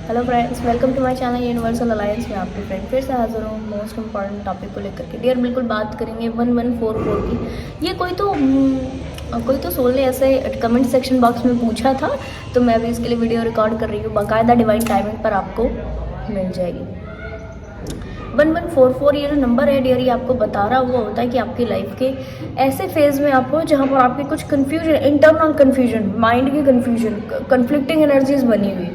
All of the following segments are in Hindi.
Hello friends, welcome to my channel universal alliance में आपके फ्रेंड फिर से हाजिर हूँ मोस्ट इंपॉर्टेंट टॉपिक को लेकर के। डियर, बिल्कुल बात करेंगे 1144 की। ये कोई तो सोल ने ऐसे कमेंट सेक्शन बॉक्स में पूछा था, तो मैं अभी इसके लिए वीडियो रिकॉर्ड कर रही हूँ। बाकायदा डिवाइन टाइमिंग पर आपको मिल जाएगी। 1144 ये जो नंबर है डियर, ये आपको बता रहा हुआ होता है कि आपकी लाइफ के ऐसे फेज में आप हो जहाँ पर आपकी कुछ कन्फ्यूजन, इंटरनल कन्फ्यूजन, माइंड की कन्फ्यूजन, कन्फ्लिक्टिंग एनर्जीज बनी हुई,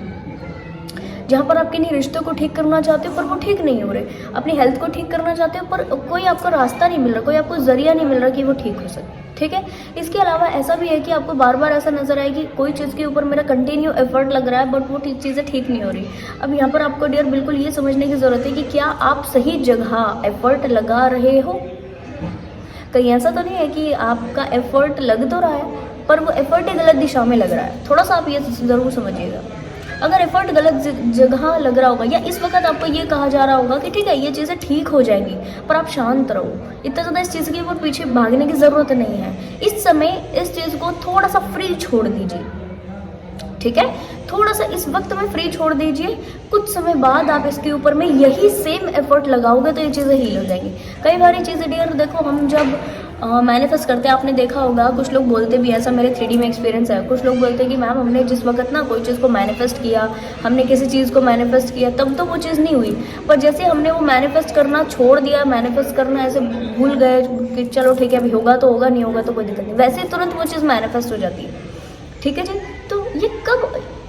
जहाँ पर आप किन्हीं रिश्तों को ठीक करना चाहते हो पर वो ठीक नहीं हो रहे, अपनी हेल्थ को ठीक करना चाहते हो पर कोई आपको रास्ता नहीं मिल रहा, कोई आपको जरिया नहीं मिल रहा कि वो ठीक हो सके। ठीक है, इसके अलावा ऐसा भी है कि आपको बार बार ऐसा नजर आएगी कोई चीज़ के ऊपर मेरा कंटिन्यू एफर्ट लग रहा है बट वो चीज़ें ठीक नहीं हो रही। अब यहाँ पर आपको डियर बिल्कुल ये समझने की ज़रूरत है कि क्या आप सही जगह एफर्ट लगा रहे हो। कहीं ऐसा तो नहीं है कि आपका एफर्ट लग तो रहा है पर वो एफर्ट ही गलत दिशा में लग रहा है। थोड़ा सा आप ये ज़रूर समझिएगा। अगर एफर्ट गलत जगह लग रहा होगा या इस वक्त आपको ये कहा जा रहा होगा कि ठीक है ये चीज़ें ठीक हो जाएंगी पर आप शांत रहो, इतना ज़्यादा इस चीज़ के ऊपर पीछे भागने की ज़रूरत नहीं है। इस समय इस चीज़ को थोड़ा सा फ्री छोड़ दीजिए। ठीक है, थोड़ा सा इस वक्त में फ्री छोड़ दीजिए। कुछ समय बाद आप इसके ऊपर में यही सेम एफर्ट लगाओगे तो ये चीज़ें हील हो जाएंगी। कई बार ये चीज़ें डियर देखो, हम जब मैनिफेस्ट करते हैं, आपने देखा होगा कुछ लोग बोलते भी, ऐसा मेरे 3D में एक्सपीरियंस है, कुछ लोग बोलते हैं कि मैम हमने जिस वक्त ना कोई चीज़ को मैनिफेस्ट किया, हमने किसी चीज़ को मैनिफेस्ट किया तब तो वो चीज़ नहीं हुई, पर जैसे हमने वो मैनिफेस्ट करना छोड़ दिया, मैनिफेस्ट करना ऐसे भूल गए कि चलो ठीक है अभी होगा तो होगा, नहीं होगा तो कोई दिक्कत नहीं, वैसे ही तुरंत वो चीज़ मैनिफेस्ट हो जाती है। ठीक है जी, तो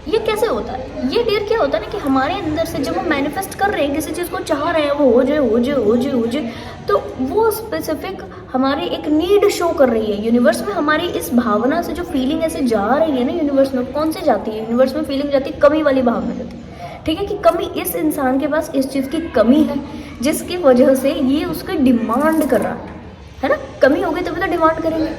ये कैसे होता है? ये डियर क्या होता है ना कि हमारे अंदर से जब हम मैनिफेस्ट कर रहे हैं, किसी चीज़ को चाह रहे हैं, वो हो जाए हो जाए हो जाए हो जाए, तो वो स्पेसिफिक हमारी एक नीड शो कर रही है यूनिवर्स में। हमारी इस भावना से जो फीलिंग ऐसे जा रही है ना यूनिवर्स में, कौन से जाती है यूनिवर्स में? फीलिंग जाती है कमी वाली भावना जाती है। ठीक है, कि कमी, इस इंसान के पास इस चीज़ की कमी है जिसकी वजह से ये उसकी डिमांड कर रहा है ना। कमी होगी तभी तो डिमांड करेंगे,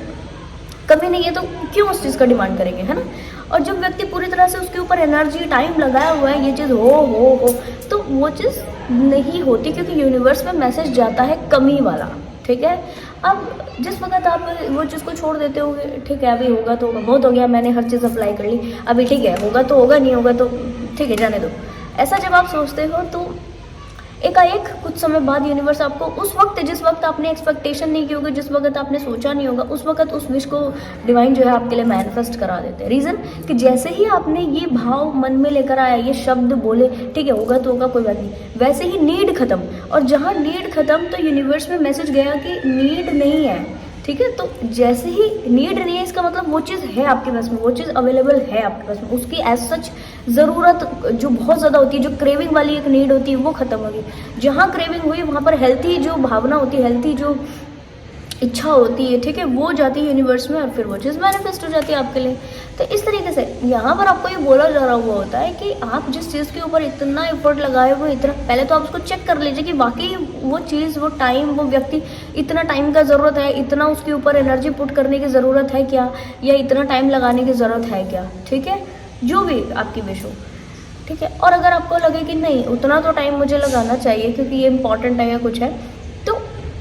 कमी नहीं है तो क्यों उस चीज़ का डिमांड करेंगे, है ना। और जब व्यक्ति पूरी तरह से उसके ऊपर एनर्जी, टाइम लगाया हुआ है ये चीज़ हो तो वो चीज़ नहीं होती, क्योंकि यूनिवर्स में मैसेज जाता है कमी वाला। ठीक है, अब जिस वक्त आप वो चीज़ को छोड़ देते हो, ठीक है अभी होगा तो होगा, बहुत हो गया, मैंने हर चीज़ अप्लाई कर ली, अभी ठीक है होगा तो होगा, नहीं होगा तो ठीक है जाने दो, ऐसा जब आप सोचते हो तो एकाएक कुछ समय बाद यूनिवर्स आपको उस वक्त, जिस वक्त आपने एक्सपेक्टेशन नहीं की होगी, जिस वक्त आपने सोचा नहीं होगा, उस वक्त उस विश को डिवाइन जो है आपके लिए मैनिफेस्ट करा देते हैं। रीज़न कि जैसे ही आपने ये भाव मन में लेकर आया, ये शब्द बोले, ठीक है होगा तो होगा कोई बात नहीं, वैसे ही नीड खत्म। और जहाँ नीड खत्म तो यूनिवर्स में मैसेज गया कि नीड नहीं है। ठीक है, तो जैसे ही नीड नहीं है इसका मतलब वो चीज़ है आपके पास में, वो चीज़ अवेलेबल है आपके पास में, उसकी एज सच ज़रूरत जो बहुत ज़्यादा होती है, जो क्रेविंग वाली एक नीड होती है वो ख़त्म होगी। जहाँ क्रेविंग हुई वहाँ पर हेल्थी जो भावना होती है, हेल्थी जो इच्छा होती है, ठीक है, वो जाती है यूनिवर्स में और फिर वो चीज़ मैनिफेस्ट हो जाती है आपके लिए। तो इस तरीके से यहाँ पर आपको ये बोला जा रहा हुआ होता है कि आप जिस चीज़ के ऊपर इतना एफर्ट लगाए हुए, इतना पहले तो आप उसको चेक कर लीजिए कि वाकई वो चीज़, वो टाइम, वो व्यक्ति, इतना टाइम का ज़रूरत है, इतना उसके ऊपर एनर्जी पुट करने की ज़रूरत है क्या, या इतना टाइम लगाने की ज़रूरत है क्या। ठीक है, जो भी आपकी विश हो। ठीक है, और अगर आपको लगे कि नहीं उतना तो टाइम मुझे लगाना चाहिए क्योंकि ये इंपॉर्टेंट है या कुछ है, तो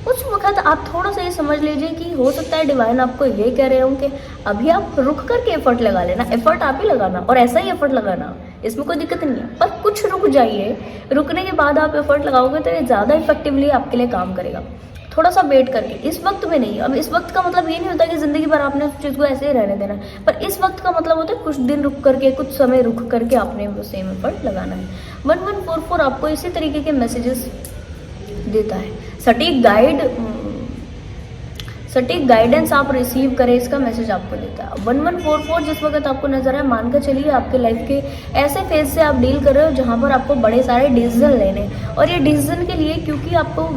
उस वक्त आप थोड़ा सा ये समझ लीजिए कि हो सकता है डिवाइन आपको ये कह रहे हो कि अभी आप रुक करके एफर्ट लगा लेना, एफर्ट आप ही लगाना और ऐसा ही एफर्ट लगाना, इसमें कोई दिक्कत नहीं है, पर कुछ रुक जाइए। रुकने के बाद आप एफर्ट लगाओगे तो ये ज़्यादा इफेक्टिवली आपके लिए काम करेगा। थोड़ा सा वेट करके, इस वक्त में नहीं। अब इस वक्त का मतलब ये नहीं होता कि ज़िंदगी भर आपने उस चीज़ को ऐसे ही रहने देना है, पर इस वक्त का मतलब होता है कुछ दिन रुक करके, कुछ समय रुक करके आपने वो सेम एफर्ट लगाना है। 1144 आपको इसी तरीके के मैसेजेस देता है। सटीक गाइडेंस आप रिसीव करें, इसका मैसेज आपको देता है। 1144 जिस वक्त आपको नजर है, मानकर चलिए आपके लाइफ के ऐसे फेज से आप डील कर रहे हो जहाँ पर आपको बड़े सारे डिसीजन लेने, और ये डिसीजन के लिए क्योंकि आपको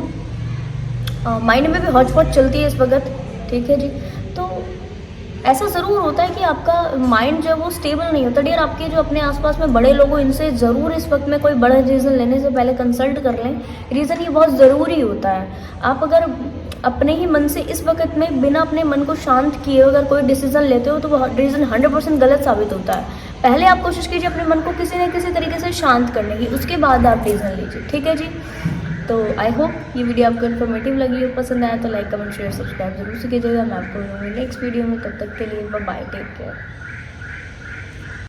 माइंड में भी हौच पौच चलती है इस वक्त। ठीक है जी, तो ऐसा ज़रूर होता है कि आपका माइंड जो है वो स्टेबल नहीं होता। डियर, आपके जो अपने आसपास में बड़े लोग हो, इनसे ज़रूर इस वक्त में कोई बड़ा डिसीजन लेने से पहले कंसल्ट कर लें। रीज़न ये बहुत ज़रूरी होता है। आप अगर अपने ही मन से इस वक्त में बिना अपने मन को शांत किए अगर कोई डिसीजन लेते हो तो वो डिसीजन 100% गलत साबित होता है। पहले आप कोशिश कीजिए अपने मन को किसी न किसी तरीके से शांत करने की, उसके बाद आप डिसीजन लीजिए। ठीक है जी, तो आई होप ये वीडियो आपको इन्फॉर्मेटिव लगी हो, पसंद आया तो लाइक, कमेंट, शेयर, सब्सक्राइब जरूर से कीजिएगा। मैं आपको मिलूंगी नेक्स्ट वीडियो में, तब तक के लिए बाय, टेक केयर।